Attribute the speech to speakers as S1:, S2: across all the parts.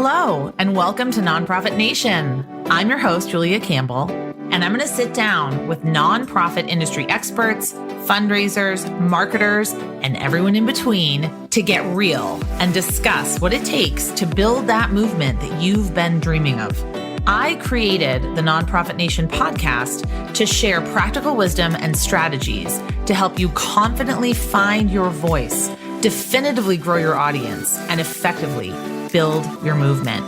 S1: Hello, and welcome to Nonprofit Nation. I'm your host, Julia Campbell, and I'm going to sit down with nonprofit industry experts, fundraisers, marketers, and everyone in between to get real and discuss what it takes to build that movement that you've been dreaming of. I created the Nonprofit Nation podcast to share practical wisdom and strategies to help you confidently find your voice, definitively grow your audience, and effectively build your movement.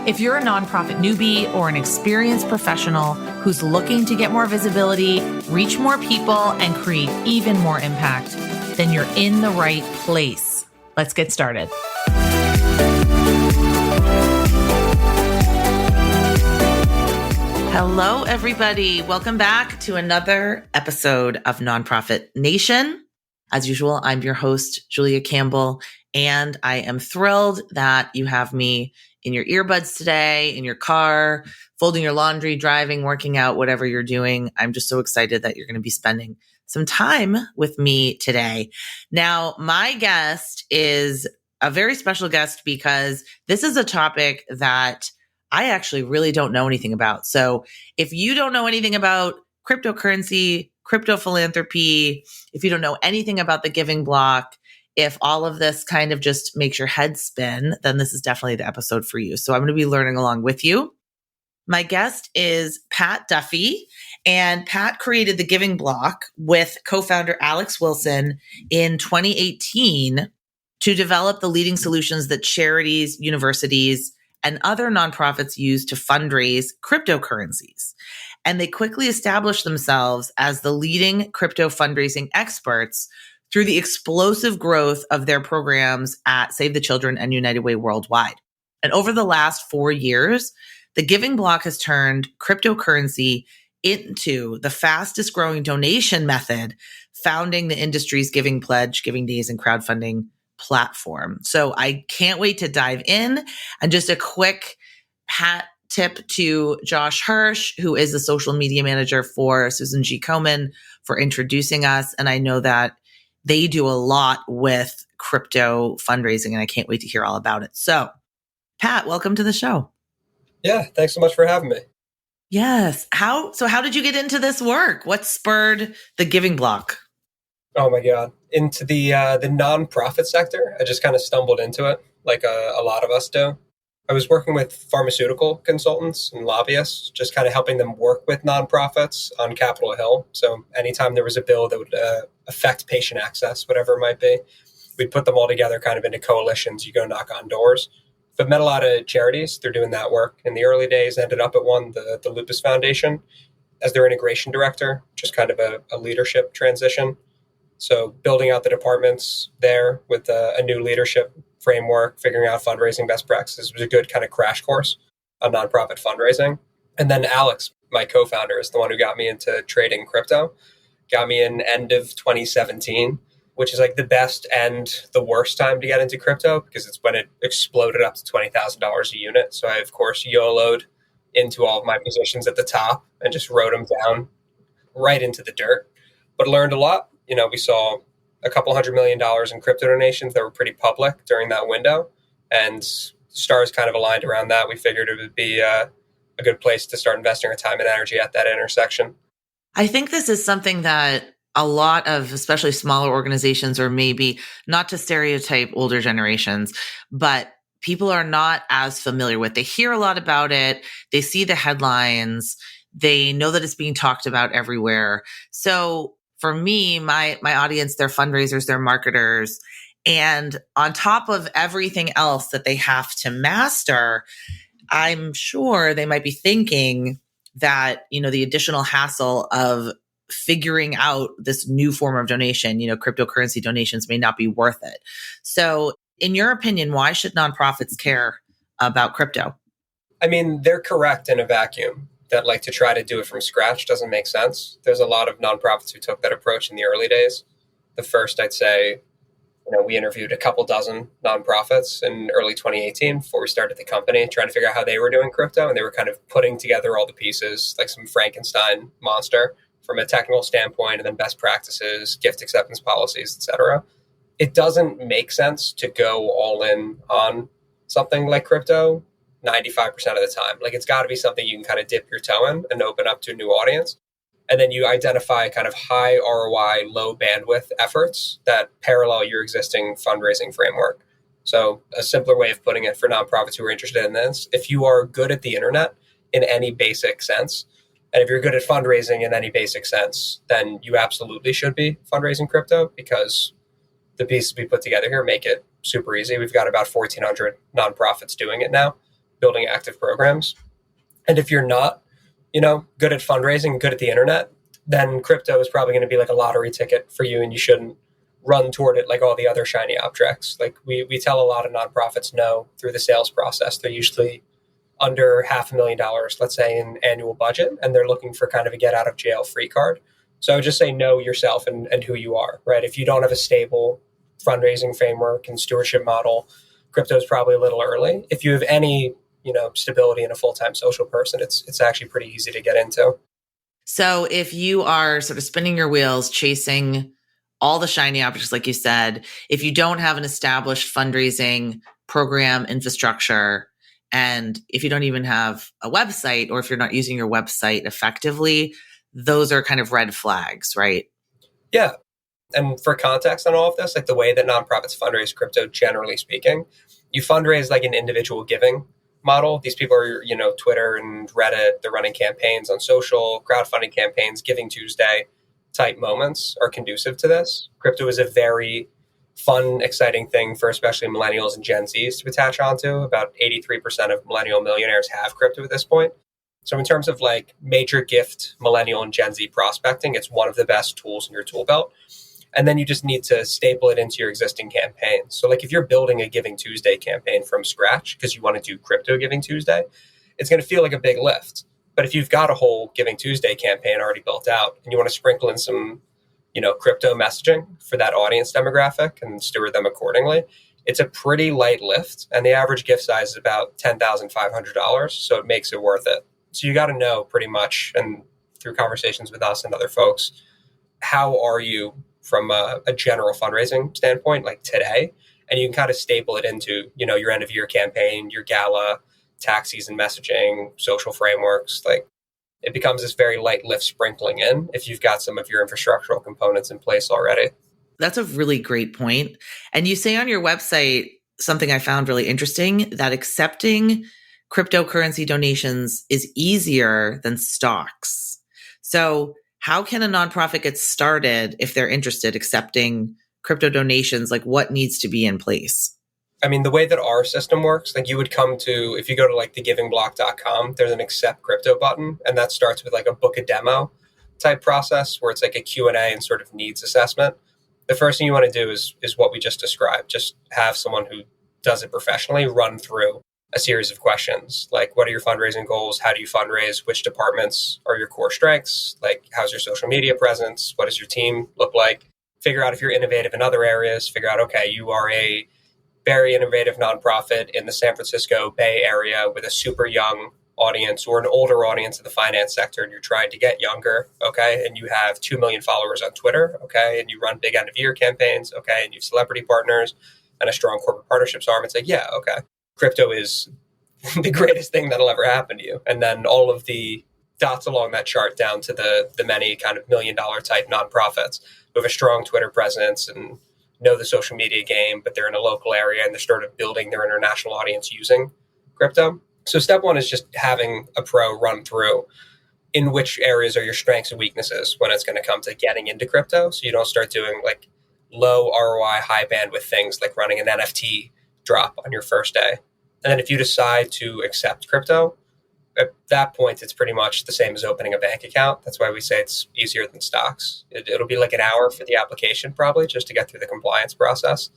S1: If you're a nonprofit newbie or an experienced professional who's looking to get more visibility, reach more people, and create even more impact, then you're in the right place. Let's get started. Hello, everybody. Welcome back to another episode of Nonprofit Nation. As usual, I'm your host, Julia Campbell, and I am thrilled that you have me in your earbuds today, in your car, folding your laundry, driving, working out, whatever you're doing. I'm just so excited that you're going to be spending some time with me today. Now, my guest is a very special guest because this is a topic that I actually really don't know anything about. So if you don't know anything about cryptocurrency, crypto philanthropy, if you don't know anything about the giving block, if all of this kind of just makes your head spin, then this is definitely the episode for you. So I'm going to be learning along with you. My guest is Pat Duffy, and Pat created the Giving Block with co-founder Alex Wilson in 2018 to develop the leading solutions that charities, universities, and other nonprofits use to fundraise cryptocurrencies. And they quickly established themselves as the leading crypto fundraising experts through the explosive growth of their programs at Save the Children and United Way Worldwide. And over the last 4 years, the Giving Block has turned cryptocurrency into the fastest growing donation method, founding the industry's Giving Pledge, Giving Days, and crowdfunding platform. So I can't wait to dive in. And just a quick hat tip to Josh Hirsch, who is the social media manager for Susan G. Komen, for introducing us. And I know that they do a lot with crypto fundraising, and I can't wait to hear all about it. So, Pat, welcome to the show.
S2: Yeah, thanks so much for having me.
S1: Yes. How did you get into this work? What spurred the Giving Block?
S2: Oh my God. Into the nonprofit sector. I just kind of stumbled into it like a lot of us do. I was working with pharmaceutical consultants and lobbyists, just kind of helping them work with nonprofits on Capitol Hill. So anytime there was a bill that would affect patient access, whatever it might be, we'd put them all together kind of into coalitions. You go knock on doors. But met a lot of charities. They're doing that work. In the early days, ended up at one, the Lupus Foundation, as their integration director, just kind of a leadership transition. So building out the departments there with a new leadership framework, figuring out fundraising best practices was a good kind of crash course on nonprofit fundraising. And then Alex, my co-founder, is the one who got me into trading crypto, got me in end of 2017, which is like the best and the worst time to get into crypto because it's when it exploded up to $20,000 a unit. So I, of course, YOLO'd into all of my positions at the top and just wrote them down right into the dirt, but learned a lot. You know, we saw a couple $100 million in crypto donations that were pretty public during that window, and stars kind of aligned around that. We figured it would be a good place to start investing our time and energy at that intersection.
S1: I think this is something that a lot of, especially smaller organizations, or maybe not to stereotype older generations, but people are not as familiar with. They hear a lot about it. They see the headlines. They know that it's being talked about everywhere. So for me, my audience, they're fundraisers, they're marketers. And on top of everything else that they have to master, I'm sure they might be thinking that, you know, the additional hassle of figuring out this new form of donation, you know, cryptocurrency donations may not be worth it. So in your opinion, why should nonprofits care about crypto?
S2: I mean, they're correct in a vacuum. That like to try to do it from scratch doesn't make sense. There's a lot of nonprofits who took that approach in the early days. The first, I'd say, we interviewed a couple dozen nonprofits in early 2018 before we started the company, trying to figure out how they were doing crypto. And they were kind of putting together all the pieces, like some Frankenstein monster from a technical standpoint, and then best practices, gift acceptance policies, et cetera. It doesn't make sense to go all in on something like crypto 95% of the time. Like it's got to be something you can kind of dip your toe in and open up to a new audience. And then you identify kind of high ROI, low bandwidth efforts that parallel your existing fundraising framework. So a simpler way of putting it for nonprofits who are interested in this, if you are good at the internet in any basic sense, and if you're good at fundraising in any basic sense, then you absolutely should be fundraising crypto, because the pieces we put together here make it super easy. We've got about 1,400 nonprofits doing it now, building active programs. And if you're not, good at fundraising, good at the internet, then crypto is probably going to be like a lottery ticket for you, and you shouldn't run toward it like all the other shiny objects. Like we tell a lot of nonprofits no through the sales process. They're usually under $500,000, let's say, in annual budget, and they're looking for kind of a get out of jail free card. So I would just say know yourself and who you are, right? If you don't have a stable fundraising framework and stewardship model, crypto is probably a little early. If you have any, stability in a full-time social person, it's actually pretty easy to get into.
S1: So if you are sort of spinning your wheels, chasing all the shiny objects, like you said, if you don't have an established fundraising program infrastructure, and if you don't even have a website, or if you're not using your website effectively, those are kind of red flags, right?
S2: Yeah. And for context on all of this, like the way that nonprofits fundraise crypto, generally speaking, you fundraise like an individual giving model. These people are, Twitter and Reddit, they're running campaigns on social, crowdfunding campaigns. Giving Tuesday type moments are conducive to this. Crypto is a very fun, exciting thing for especially millennials and Gen Zs to attach onto. About 83% of millennial millionaires have crypto at this point. So in terms of like major gift millennial and Gen Z prospecting, it's one of the best tools in your tool belt. And then you just need to staple it into your existing campaigns. So like if you're building a Giving Tuesday campaign from scratch because you want to do crypto Giving Tuesday, it's going to feel like a big lift. But if you've got a whole Giving Tuesday campaign already built out and you want to sprinkle in some, crypto messaging for that audience demographic and steward them accordingly, it's a pretty light lift. And the average gift size is about $10,500. So it makes it worth it. So you got to know pretty much, and through conversations with us and other folks, how are you from a general fundraising standpoint, like today? And you can kind of staple it into, your end of year campaign, your gala, tax season messaging, social frameworks. Like it becomes this very light lift sprinkling in if you've got some of your infrastructural components in place already.
S1: That's a really great point. And you say on your website something I found really interesting, that accepting cryptocurrency donations is easier than stocks. So how can a nonprofit get started if they're interested accepting crypto donations? Like what needs to be in place?
S2: I mean, the way that our system works, like you would come to, if you go to like thegivingblock.com, there's an accept crypto button. And that starts with like a book a demo type process where it's like a Q&A and sort of needs assessment. The first thing you want to do is what we just described. Just have someone who does it professionally run through a series of questions. Like, what are your fundraising goals? How do you fundraise? Which departments are your core strengths? Like, how's your social media presence? What does your team look like? Figure out if you're innovative in other areas. Figure out, okay, you are a very innovative nonprofit in the San Francisco Bay Area with a super young audience or an older audience in the finance sector, and you're trying to get younger, okay, and you have 2 million followers on Twitter, okay, and you run big end of year campaigns, okay, and you have celebrity partners and a strong corporate partnerships arm. It's like, yeah, okay, crypto is the greatest thing that'll ever happen to you. And then all of the dots along that chart down to the many kind of $1 million type nonprofits who have a strong Twitter presence and know the social media game, but they're in a local area and they're sort of building their international audience using crypto. So step one is just having a pro run through in which areas are your strengths and weaknesses when it's going to come to getting into crypto. So you don't start doing like low ROI, high bandwidth things like running an NFT drop on your first day. And then if you decide to accept crypto, at that point, it's pretty much the same as opening a bank account. That's why we say it's easier than stocks. It'll be like an hour for the application probably just to get through the compliance process.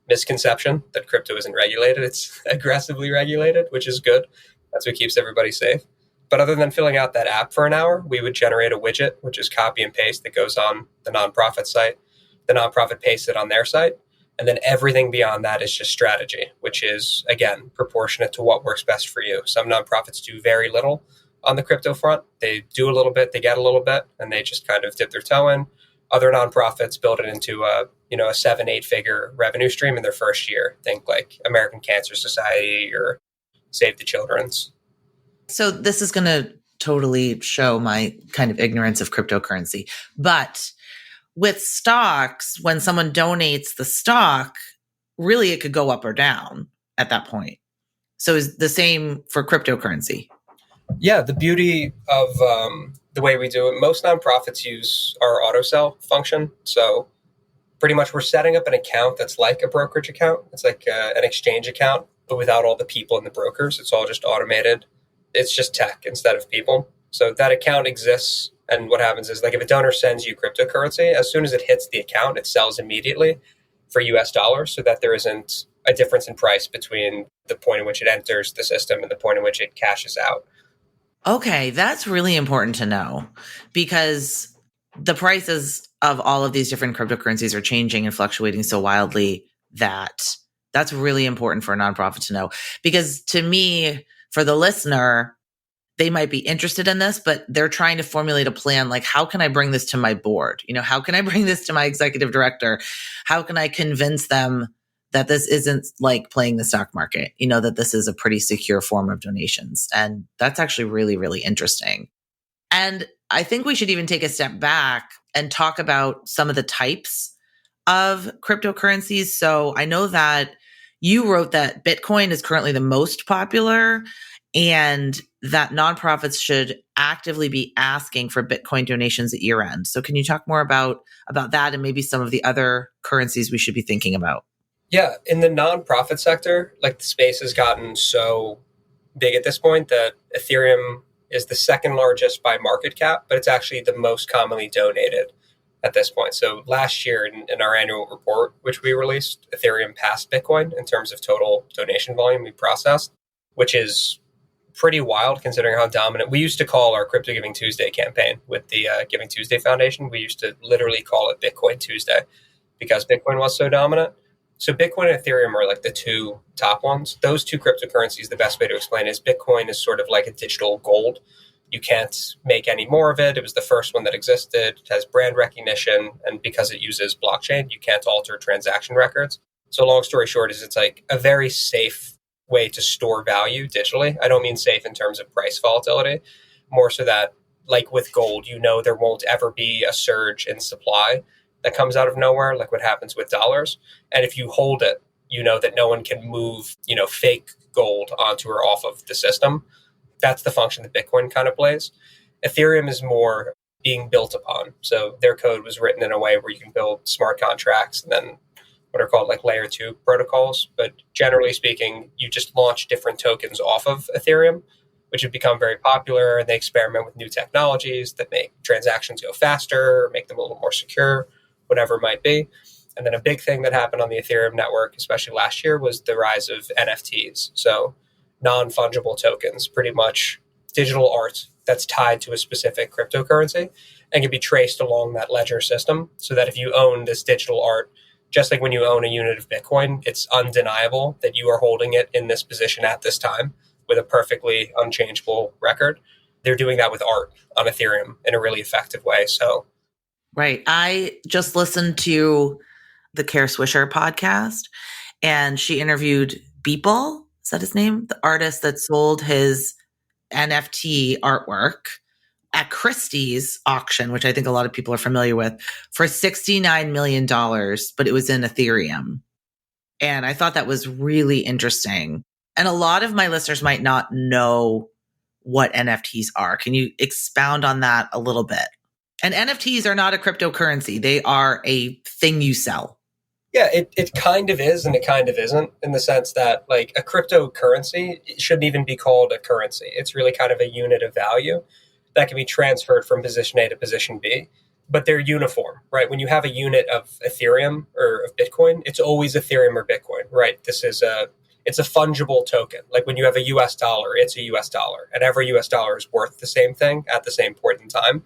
S2: Misconception that crypto isn't regulated. It's aggressively regulated, which is good. That's what keeps everybody safe. But other than filling out that app for an hour, we would generate a widget, which is copy and paste that goes on the nonprofit site. The nonprofit pastes it on their site. And then everything beyond that is just strategy, which is, again, proportionate to what works best for you. Some nonprofits do very little on the crypto front. They do a little bit, they get a little bit, and they just kind of dip their toe in. Other nonprofits build it into a 7-8 figure revenue stream in their first year. Think like American Cancer Society or Save the Children's.
S1: So this is going to totally show my kind of ignorance of cryptocurrency. But with stocks, when someone donates the stock, really it could go up or down at that point. So is the same for cryptocurrency?
S2: Yeah, the beauty of the way we do it, most nonprofits use our auto sell function. So pretty much we're setting up an account that's like a brokerage account. It's like an exchange account, but without all the people and the brokers. It's all just automated. It's just tech instead of people. So that account exists. And what happens is, like, if a donor sends you cryptocurrency, as soon as it hits the account, it sells immediately for US dollars, so that there isn't a difference in price between the point in which it enters the system and the point in which it cashes out.
S1: Okay, that's really important to know, because the prices of all of these different cryptocurrencies are changing and fluctuating so wildly that that's really important for a nonprofit to know. Because to me, for the listener, they might be interested in this, but they're trying to formulate a plan. Like, how can I bring this to my board? How can I bring this to my executive director? How can I convince them that this isn't like playing the stock market, that this is a pretty secure form of donations? And that's actually really, really interesting. And I think we should even take a step back and talk about some of the types of cryptocurrencies. So I know that you wrote that Bitcoin is currently the most popular, and that nonprofits should actively be asking for Bitcoin donations at year end. So can you talk more about that and maybe some of the other currencies we should be thinking about?
S2: Yeah, in the nonprofit sector, like, the space has gotten so big at this point that Ethereum is the second largest by market cap, but it's actually the most commonly donated at this point. So last year in our annual report, which we released, Ethereum passed Bitcoin in terms of total donation volume we processed, which is pretty wild considering how dominant. We used to call our Crypto Giving Tuesday campaign with the Giving Tuesday Foundation, we used to literally call it Bitcoin Tuesday because Bitcoin was so dominant. So Bitcoin and Ethereum are like the two top ones. Those two cryptocurrencies, the best way to explain it is Bitcoin is sort of like a digital gold. You can't make any more of it. It was the first one that existed. It has brand recognition. And because it uses blockchain, you can't alter transaction records. So long story short is it's like a very safe way to store value digitally. I don't mean safe in terms of price volatility, more so that, like with gold, there won't ever be a surge in supply that comes out of nowhere, like what happens with dollars. And if you hold it, that no one can move, fake gold onto or off of the system. That's the function that Bitcoin kind of plays. Ethereum is more being built upon. So their code was written in a way where you can build smart contracts and then what are called like layer 2 protocols. But generally speaking, you just launch different tokens off of Ethereum, which have become very popular. And they experiment with new technologies that make transactions go faster, make them a little more secure, whatever it might be. And then a big thing that happened on the Ethereum network, especially last year, was the rise of NFTs. So non-fungible tokens, pretty much digital art that's tied to a specific cryptocurrency and can be traced along that ledger system, so that if you own this digital art, just like when you own a unit of Bitcoin, it's undeniable that you are holding it in this position at this time with a perfectly unchangeable record. They're doing that with art on Ethereum in a really effective way. So,
S1: right. I just listened to the Kara Swisher podcast, and she interviewed Beeple. Is that his name? The artist that sold his NFT artwork at Christie's auction, which I think a lot of people are familiar with, for $69 million, but it was in Ethereum. And I thought that was really interesting. And a lot of my listeners might not know what NFTs are. Can you expound on that a little bit? And NFTs are not a cryptocurrency. They are a thing you sell.
S2: Yeah, it kind of is and it kind of isn't, in the sense that, like, a cryptocurrency, it shouldn't even be called a currency. It's really kind of a unit of value that can be transferred from position A to position B, but they're uniform, right? When you have a unit of Ethereum or of Bitcoin, it's always Ethereum or Bitcoin, right? It's a fungible token. Like when you have a US dollar, it's a US dollar, and every US dollar is worth the same thing at the same point in time,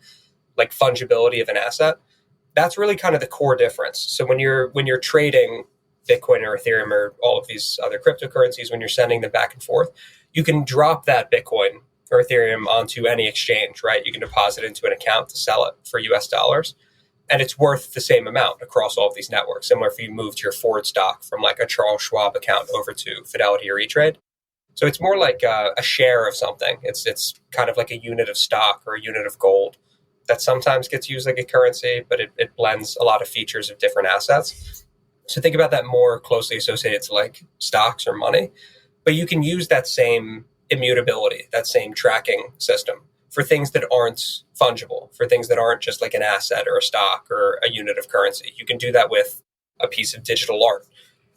S2: like fungibility of an asset. That's really kind of the core difference. So when you're trading Bitcoin or Ethereum or all of these other cryptocurrencies, when you're sending them back and forth, you can drop that Bitcoin or Ethereum onto any exchange, right? You can deposit into an account to sell it for US dollars, and it's worth the same amount across all of these networks. Similar if you moved your Ford stock from like a Charles Schwab account over to Fidelity or E-Trade, So it's more like a share of something. It's kind of like a unit of stock or a unit of gold that sometimes gets used like a currency, but it blends a lot of features of different assets. So think about that more closely associated to like stocks or money, but you can use that same immutability, that same tracking system for things that aren't fungible, for things that aren't just like an asset or a stock or a unit of currency. You can do that with a piece of digital art.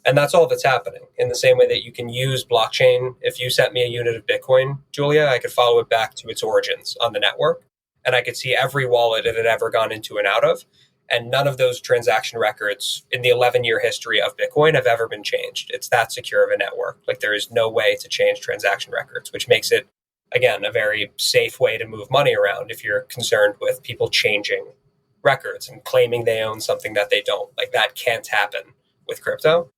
S2: And that's all that's happening. In the same way that you can use blockchain, if you sent me a unit of Bitcoin, Julia, I could follow it back to its origins on the network. And I could see every wallet it had ever gone into and out of. And none of those transaction records in the 11-year history of Bitcoin have ever been changed. It's that secure of a network. Like there is no way to change transaction records, which makes it, again, a very safe way to move money around if you're concerned with people changing records and claiming they own something that they don't. Like that can't happen with crypto.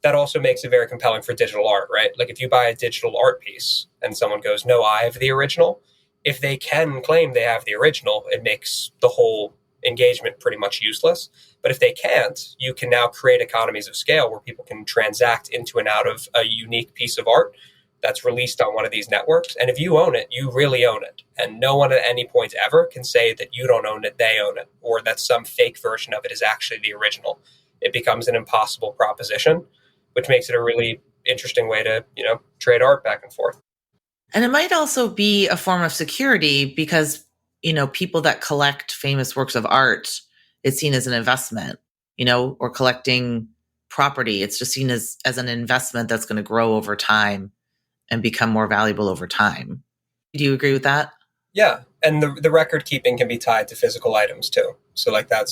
S2: That also makes it very compelling for digital art, right? Like if you buy a digital art piece and someone goes, no, I have the original, if they can claim they have the original, it makes the whole engagement pretty much useless. But if they can't, you can now create economies of scale where people can transact into and out of a unique piece of art that's released on one of these networks. And if you own it, you really own it. And no one at any point ever can say that you don't own it, they own it, or that some fake version of it is actually the original. It becomes an impossible proposition, which makes it a really interesting way to, trade art back and forth.
S1: And it might also be a form of security because, people that collect famous works of art, it's seen as an investment, or collecting property. It's just seen as an investment that's going to grow over time and become more valuable over time. Do you agree with that?
S2: Yeah. And the record keeping can be tied to physical items too. So like that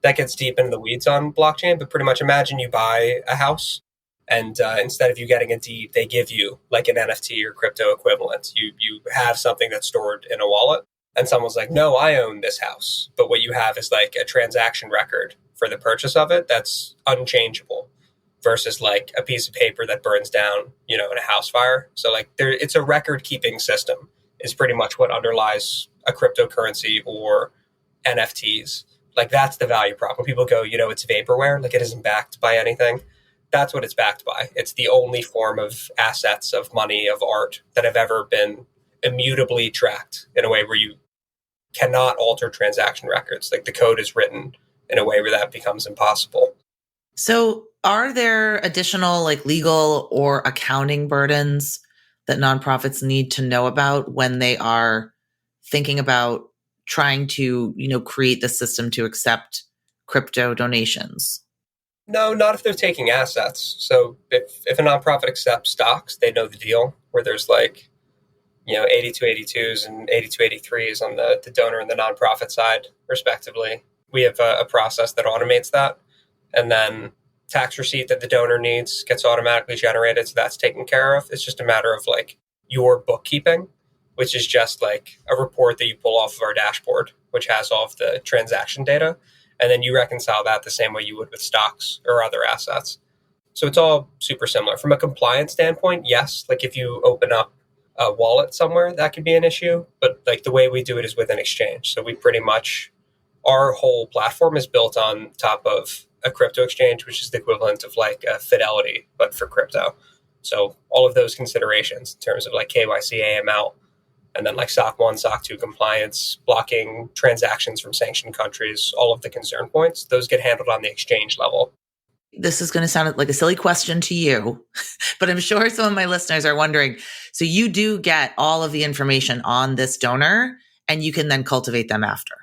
S2: gets deep into the weeds on blockchain, but pretty much imagine you buy a house and instead of you getting a deed, they give you like an NFT or crypto equivalent. You have something that's stored in a wallet and someone's like, no, I own this house. But what you have is like a transaction record for the purchase of it that's unchangeable versus like a piece of paper that burns down, in a house fire. So like it's a record keeping system is pretty much what underlies a cryptocurrency or NFTs. Like that's the value prop. When people go, it's vaporware, like it isn't backed by anything. That's what it's backed by. It's the only form of assets, of money, of art that have ever been immutably tracked in a way where you cannot alter transaction records. Like the code is written in a way where that becomes impossible.
S1: So are there additional like legal or accounting burdens that nonprofits need to know about when they are thinking about trying to, create the system to accept crypto donations?
S2: No, not if they're taking assets. So if a nonprofit accepts stocks, they know the deal where there's like, 8282s and 8283s on the donor and the nonprofit side, respectively. We have a process that automates that. And then tax receipt that the donor needs gets automatically generated. So that's taken care of. It's just a matter of like your bookkeeping, which is just like a report that you pull off of our dashboard, which has all of the transaction data. And then you reconcile that the same way you would with stocks or other assets. So it's all super similar. From a compliance standpoint, yes, like if you open up a wallet somewhere, that could be an issue. But like the way we do it is with an exchange. So we pretty much, our whole platform is built on top of a crypto exchange, which is the equivalent of like a Fidelity, but for crypto. So all of those considerations in terms of like KYC, AML, and then like SOC 1, SOC 2 compliance, blocking transactions from sanctioned countries, all of the concern points, those get handled on the exchange level.
S1: This is going to sound like a silly question to you, but I'm sure some of my listeners are wondering. So you do get all of the information on this donor and you can then cultivate them after.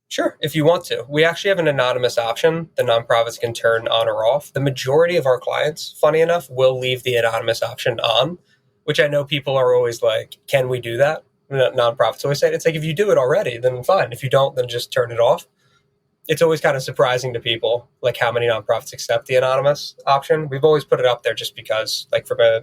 S2: Sure, if you want to. We actually have an anonymous option the nonprofits can turn on or off. The majority of our clients, funny enough, will leave the anonymous option on, which I know people are always like, can we do that? Nonprofits always say, it's like, if you do it already, then fine. If you don't, then just turn it off. It's always kind of surprising to people, like how many nonprofits accept the anonymous option. We've always put it up there just because, like from a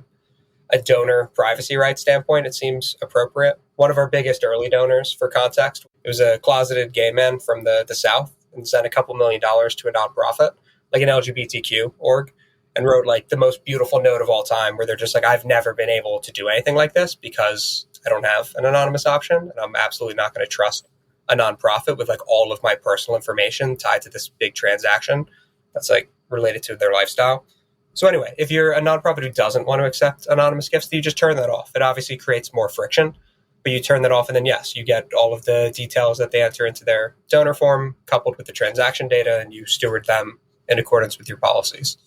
S2: donor privacy rights standpoint, it seems appropriate. One of our biggest early donors, for context, it was a closeted gay man from the South and sent a couple $1 million to a nonprofit, like an LGBTQ org, and wrote like the most beautiful note of all time where they're just like, I've never been able to do anything like this because I don't have an anonymous option and I'm absolutely not going to trust a nonprofit with like all of my personal information tied to this big transaction that's like related to their lifestyle. So anyway, if you're a nonprofit who doesn't want to accept anonymous gifts, you just turn that off. It obviously creates more friction, but you turn that off, and then yes, you get all of the details that they enter into their donor form coupled with the transaction data, and you steward them in accordance with your policies.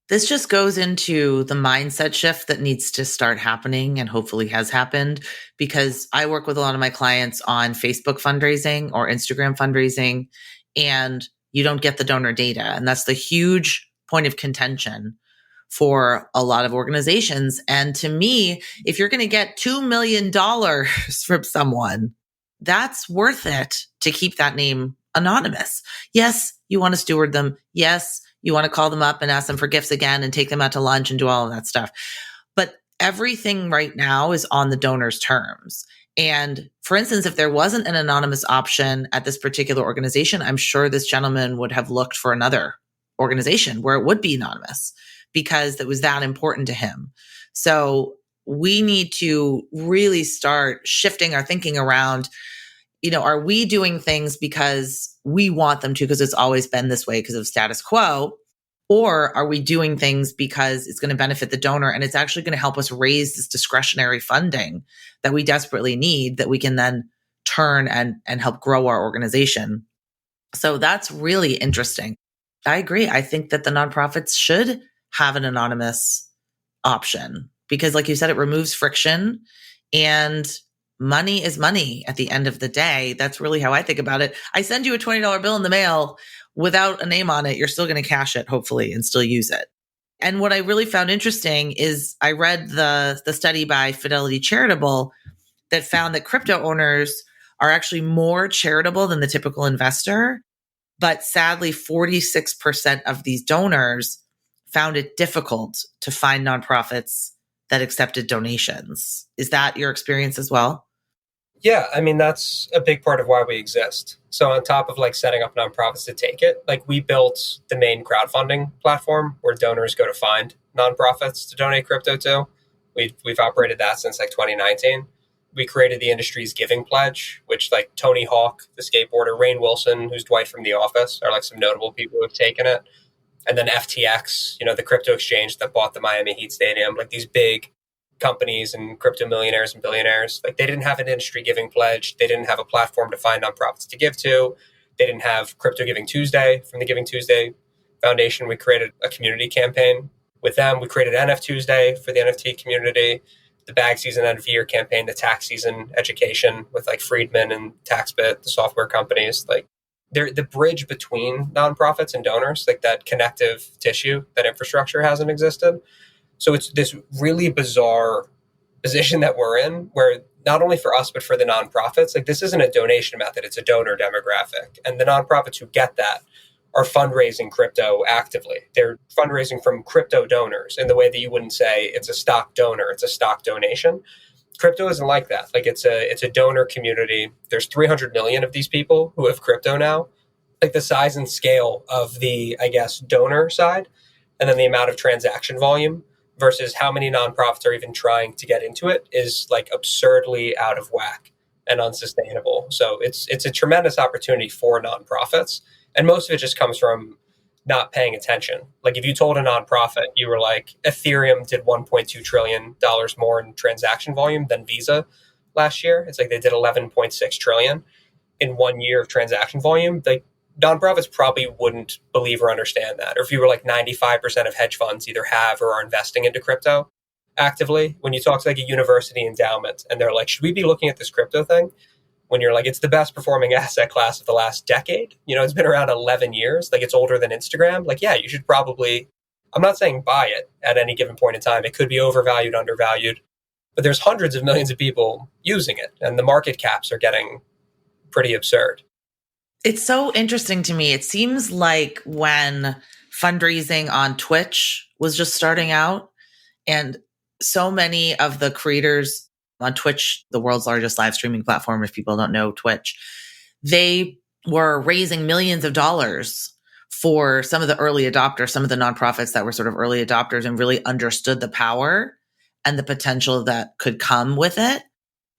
S1: This just goes into the mindset shift that needs to start happening and hopefully has happened, because I work with a lot of my clients on Facebook fundraising or Instagram fundraising, and you don't get the donor data. And that's the huge point of contention for a lot of organizations. And to me, if you're going to get $2 million from someone, that's worth it to keep that name anonymous. Yes, you want to steward them. Yes, you want to call them up and ask them for gifts again and take them out to lunch and do all of that stuff. But everything right now is on the donor's terms. And for instance, if there wasn't an anonymous option at this particular organization, I'm sure this gentleman would have looked for another organization where it would be anonymous because it was that important to him. So we need to really start shifting our thinking around, are we doing things because we want them to, because it's always been this way because of status quo? Or are we doing things because it's going to benefit the donor and it's actually going to help us raise this discretionary funding that we desperately need, that we can then turn and help grow our organization? So that's really interesting. I agree. I think that the nonprofits should have an anonymous option because, like you said, it removes friction, and money is money at the end of the day. That's really how I think about it. I send you a $20 bill in the mail without a name on it. You're still going to cash it, hopefully, and still use it. And what I really found interesting is I read the study by Fidelity Charitable that found that crypto owners are actually more charitable than the typical investor. But sadly, 46% of these donors found it difficult to find nonprofits that accepted donations. Is that your experience as well?
S2: Yeah, I mean, that's a big part of why we exist. So on top of setting up nonprofits to take it, we built the main crowdfunding platform where donors go to find nonprofits to donate crypto to. We've operated that since 2019. We created the industry's giving pledge, which Tony Hawk, the skateboarder, Rainn Wilson, who's Dwight from The Office, are some notable people who have taken it. And then FTX, the crypto exchange that bought the Miami Heat stadium, these big companies and crypto millionaires and billionaires, they didn't have an industry giving pledge. They didn't have a platform to find nonprofits to give to. They didn't have Crypto Giving Tuesday from the Giving Tuesday Foundation. We created a community campaign with them. We created NF Tuesday for the NFT community, the bag season end of year campaign, the tax season education with Friedman and TaxBit, the software companies. They're the bridge between nonprofits and donors, that connective tissue, that infrastructure hasn't existed. So it's this really bizarre position that we're in where not only for us, but for the nonprofits, this isn't a donation method, it's a donor demographic. And the nonprofits who get that are fundraising crypto actively. They're fundraising from crypto donors in the way that you wouldn't say it's a stock donor, it's a stock donation. Crypto isn't like that. It's a donor community. There's 300 million of these people who have crypto now. The size and scale of the, donor side, and then the amount of transaction volume versus how many nonprofits are even trying to get into it is absurdly out of whack and unsustainable. So it's a tremendous opportunity for nonprofits. And most of it just comes from not paying attention. If you told a nonprofit, you were Ethereum did $1.2 trillion more in transaction volume than Visa last year. It's they did 11.6 trillion in 1 year of transaction volume. Nonprofits probably wouldn't believe or understand that. Or if you were 95% of hedge funds either have or are investing into crypto actively, when you talk to a university endowment and they're should we be looking at this crypto thing? When you're it's the best performing asset class of the last decade. It's been around 11 years. It's older than Instagram. Yeah, you should probably, I'm not saying buy it at any given point in time. It could be overvalued, undervalued, but there's hundreds of millions of people using it and the market caps are getting pretty absurd.
S1: It's so interesting to me. It seems like when fundraising on Twitch was just starting out, and so many of the creators on Twitch, the world's largest live streaming platform, if people don't know Twitch, they were raising millions of dollars for some of the early adopters, some of the nonprofits that were sort of early adopters and really understood the power and the potential that could come with it.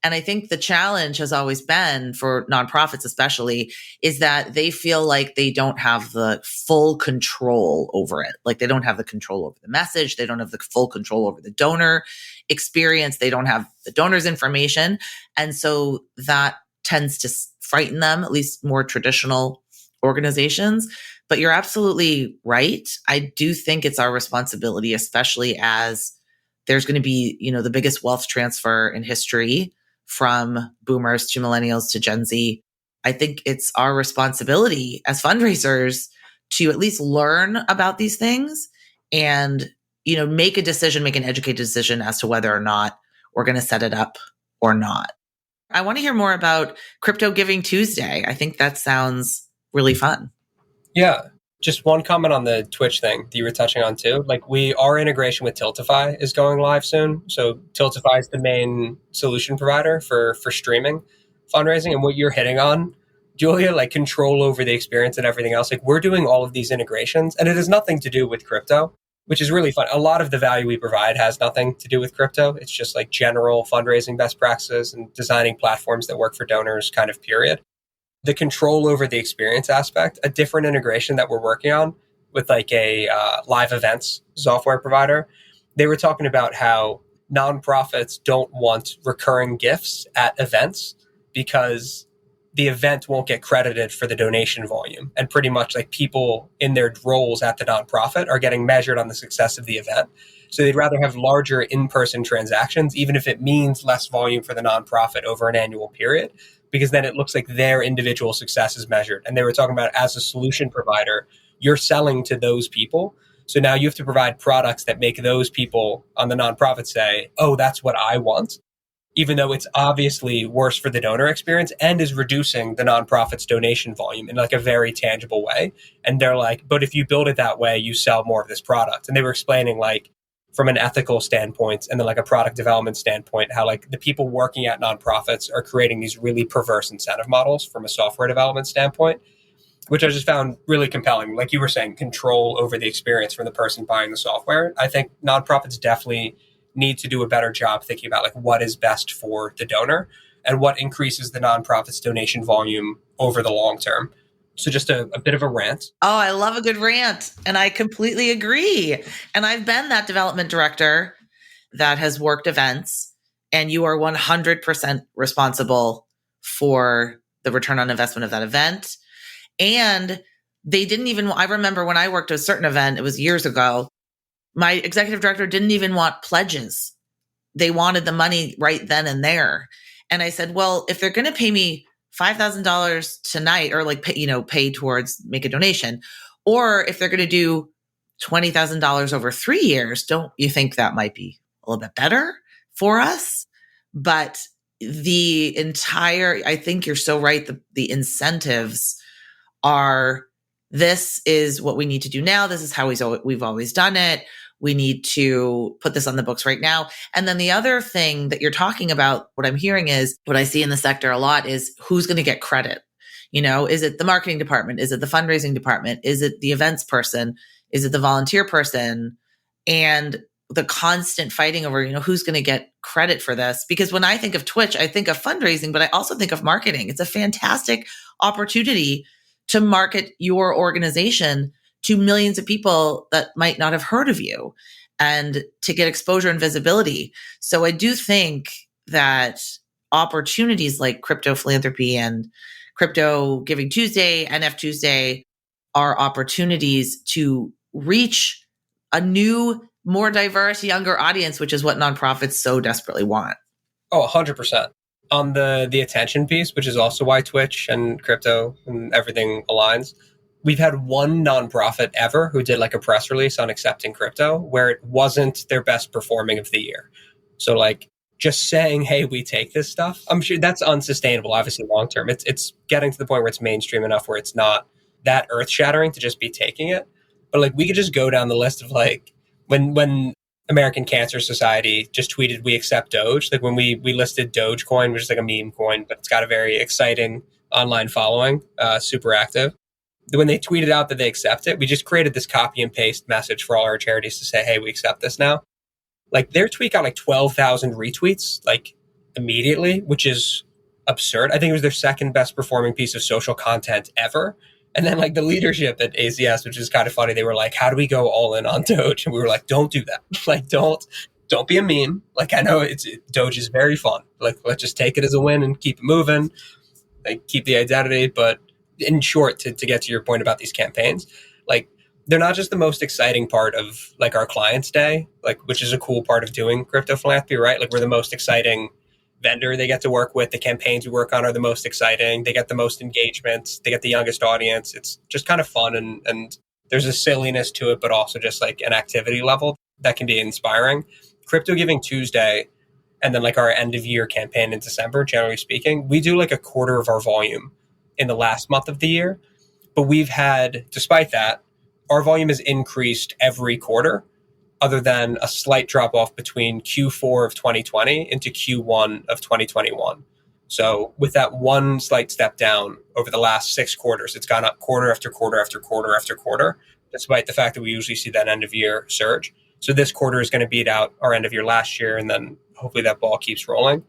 S1: And I think the challenge has always been for nonprofits, especially, is that they feel like they don't have the full control over it. Like they don't have the control over the message. They don't have the full control over the donor experience. They don't have the donor's information. And so that tends to frighten them, at least more traditional organizations. But you're absolutely right. I do think it's our responsibility, especially as there's going to be, the biggest wealth transfer in history from boomers to millennials to Gen Z. I think it's our responsibility as fundraisers to at least learn about these things and, make a decision, make an educated decision as to whether or not we're going to set it up or not. I want to hear more about Crypto Giving Tuesday. I think that sounds really fun.
S2: Yeah. Just one comment on the Twitch thing that you were touching on too. Like our integration with Tiltify is going live soon. So Tiltify is the main solution provider for streaming fundraising. And what you're hitting on, Julia, like control over the experience and everything else. Like we're doing all of these integrations and it has nothing to do with crypto, which is really fun. A lot of the value we provide has nothing to do with crypto. It's just like general fundraising best practices and designing platforms that work for donors kind of period. The control over the experience aspect, a different integration that we're working on with like a live events software provider. They were talking about how nonprofits don't want recurring gifts at events because the event won't get credited for the donation volume. And pretty much like people in their roles at the nonprofit are getting measured on the success of the event. So they'd rather have larger in-person transactions, even if it means less volume for the nonprofit over an annual period, because then it looks like their individual success is measured. And they were talking about as a solution provider, you're selling to those people. So now you have to provide products that make those people on the nonprofit say, oh, that's what I want, even though it's obviously worse for the donor experience and is reducing the nonprofit's donation volume in like a very tangible way. And they're like, but if you build it that way, you sell more of this product. And they were explaining like from an ethical standpoint and then like a product development standpoint, how like the people working at nonprofits are creating these really perverse incentive models from a software development standpoint, which I just found really compelling. Like you were saying, control over the experience from the person buying the software. I think nonprofits definitely need to do a better job thinking about like what is best for the donor and what increases the nonprofit's donation volume over the long term. So just a bit of a rant.
S1: Oh, I love a good rant. And I completely agree. And I've been that development director that has worked events, and you are 100% responsible for the return on investment of that event. And I remember when I worked at a certain event, it was years ago, my executive director didn't even want pledges. They wanted the money right then and there. And I said, well, if they're going to pay me $5,000 tonight or like, pay towards make a donation, or if they're going to do $20,000 over 3 years, don't you think that might be a little bit better for us? But I think you're so right. The incentives are, this is what we need to do now. This is how we've always done it. We need to put this on the books right now. And then the other thing that you're talking about, what I'm hearing is, what I see in the sector a lot is who's going to get credit. Is it the marketing department? Is it the fundraising department? Is it the events person? Is it the volunteer person? And the constant fighting over, who's going to get credit for this? Because when I think of Twitch, I think of fundraising, but I also think of marketing. It's a fantastic opportunity to market your organization to millions of people that might not have heard of you and to get exposure and visibility. So I do think that opportunities like crypto philanthropy and Crypto Giving Tuesday, NF Tuesday are opportunities to reach a new, more diverse, younger audience, which is what nonprofits so desperately want.
S2: Oh, 100%. On the attention piece, which is also why Twitch and crypto and everything aligns, we've had one nonprofit ever who did like a press release on accepting crypto where it wasn't their best performing of the year. So like just saying, hey, we take this stuff, I'm sure that's unsustainable, obviously long term. It's getting to the point where it's mainstream enough where it's not that earth shattering to just be taking it. But like we could just go down the list of like when American Cancer Society just tweeted, we accept Doge. Like when we listed Dogecoin, which is like a meme coin, but it's got a very exciting online following, super active. When they tweeted out that they accept it, we just created this copy and paste message for all our charities to say, hey, we accept this now. Like their tweet got like 12,000 retweets, like immediately, which is absurd. I think it was their second best performing piece of social content ever. And then like the leadership at ACS, which is kind of funny, they were like, how do we go all in on Doge? And we were like, don't do that. Like, don't be a meme. Like, I know Doge is very fun. Like, let's just take it as a win and keep it moving, like keep the identity. But in short, to get to your point about these campaigns, like they're not just the most exciting part of like our clients' day, like which is a cool part of doing crypto philanthropy, right? Like we're the most exciting vendor they get to work with. The campaigns we work on are the most exciting. They get the most engagement. They get the youngest audience. It's just kind of fun and there's a silliness to it, but also just like an activity level that can be inspiring. Crypto Giving Tuesday and then like our end of year campaign in December, generally speaking, we do like a quarter of our volume in the last month of the year. But we've had, despite that, our volume has increased every quarter, other than a slight drop off between Q4 of 2020 into Q1 of 2021. So with that one slight step down over the last 6 quarters, it's gone up quarter after quarter after quarter after quarter, despite the fact that we usually see that end of year surge. So this quarter is going to beat out our end of year last year, and then hopefully that ball keeps rolling.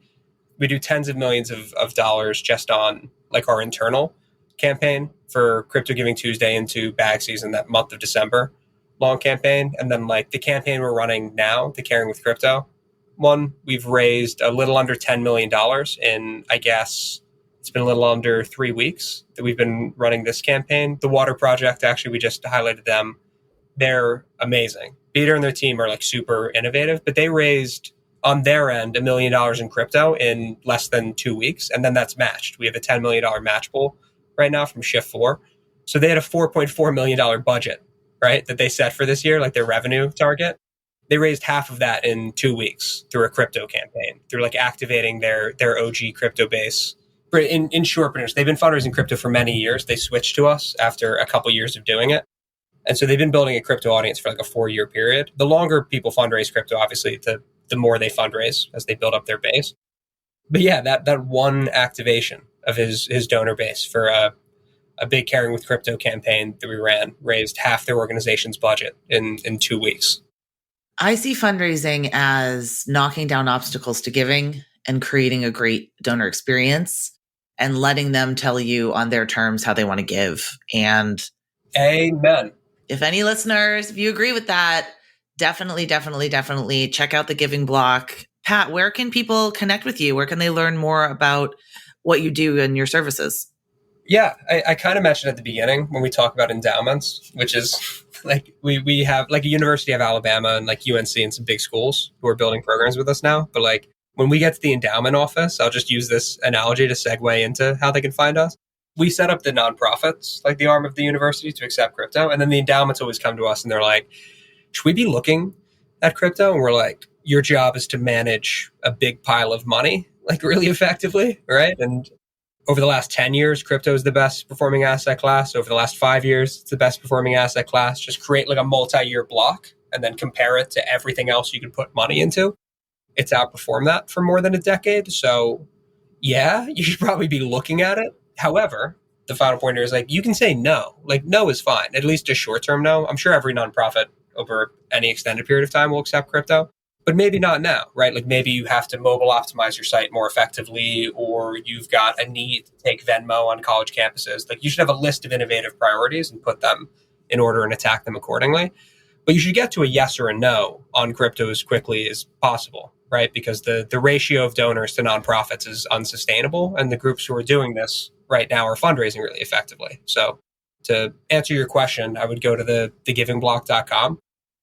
S2: We do tens of millions of dollars just on like our internal campaign for Crypto Giving Tuesday into bag season, that month of December long campaign. And then like the campaign we're running now, the Caring with Crypto one, we've raised a little under $10 million in, I guess, it's been a little under 3 weeks that we've been running this campaign. The Water Project, actually, we just highlighted them. They're amazing. Peter and their team are like super innovative, but they raised on their end $1 million in crypto in less than 2 weeks. And then that's matched. We have a $10 million match pool right now from Shift 4. So they had a $4.4 million budget, right, that they set for this year, like their revenue target. They raised half of that in 2 weeks through a crypto campaign, through like activating their OG crypto base. In short, they've been fundraising crypto for many years. They switched to us after a couple years of doing it. And so they've been building a crypto audience for like a 4-year period. The longer people fundraise crypto, obviously, the more they fundraise as they build up their base. But yeah, that one activation of his donor base for a big Caring with Crypto campaign that we ran raised half their organization's budget in 2 weeks.
S1: I see fundraising as knocking down obstacles to giving and creating a great donor experience and letting them tell you on their terms how they want to give. And
S2: amen.
S1: If any listeners, if you agree with that, definitely check out the Giving Block. Pat, where can people connect with you? Where can they learn more about what you do and your services?
S2: Yeah, I kind of mentioned at the beginning when we talk about endowments, which is like we have like a University of Alabama and like UNC and some big schools who are building programs with us now. But like when we get to the endowment office, I'll just use this analogy to segue into how they can find us. We set up the nonprofits, like the arm of the university, to accept crypto. And then the endowments always come to us and they're like, should we be looking at crypto? And we're like, your job is to manage a big pile of money, like really effectively, right? And over the last 10 years, crypto is the best performing asset class. Over the last 5 years, it's the best performing asset class. Just create like a multi-year block and then compare it to everything else you can put money into. It's outperformed that for more than a decade. So yeah, you should probably be looking at it. However, the final point here is like, you can say no. Like no is fine, at least a short-term no. I'm sure every nonprofit over any extended period of time will accept crypto, but maybe not now, right? Like maybe you have to mobile optimize your site more effectively, or you've got a need to take Venmo on college campuses. Like you should have a list of innovative priorities and put them in order and attack them accordingly. But you should get to a yes or a no on crypto as quickly as possible, right? Because the ratio of donors to nonprofits is unsustainable. And the groups who are doing this right now are fundraising really effectively. So to answer your question, I would go to the thegivingblock.com,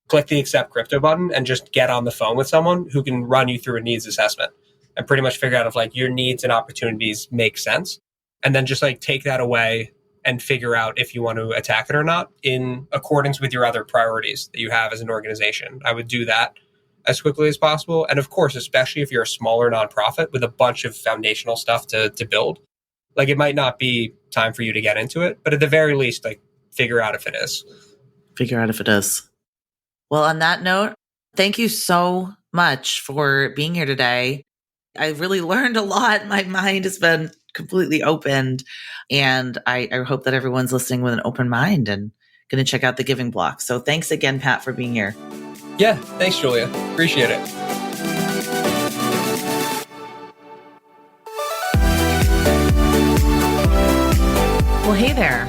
S2: click the accept crypto button, and just get on the phone with someone who can run you through a needs assessment and pretty much figure out if like your needs and opportunities make sense. And then just like take that away and figure out if you want to attack it or not in accordance with your other priorities that you have as an organization. I would do that as quickly as possible. And of course, especially if you're a smaller nonprofit with a bunch of foundational stuff to build, like it might not be time for you to get into it, but at the very least, like figure out if it is.
S1: Figure out if it is. Well, on that note, thank you so much for being here today. I really learned a lot. My mind has been completely opened, and I hope that everyone's listening with an open mind and going to check out the Giving Block. So thanks again, Pat, for being here.
S2: Yeah, thanks, Julia. Appreciate it.
S1: Well, hey there.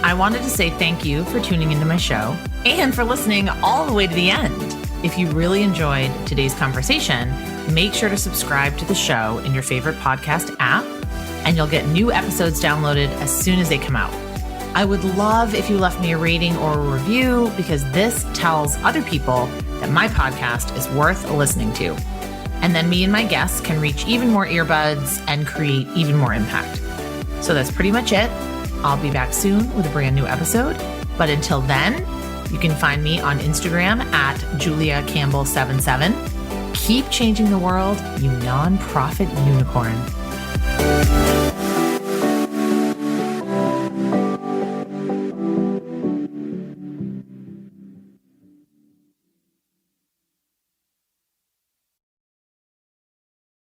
S1: I wanted to say thank you for tuning into my show and for listening all the way to the end. If you really enjoyed today's conversation, make sure to subscribe to the show in your favorite podcast app, and you'll get new episodes downloaded as soon as they come out. I would love if you left me a rating or a review, because this tells other people that my podcast is worth listening to. And then me and my guests can reach even more earbuds and create even more impact. So that's pretty much it. I'll be back soon with a brand new episode. But until then, you can find me on Instagram at Julia Campbell 77. Keep changing the world, you nonprofit unicorn.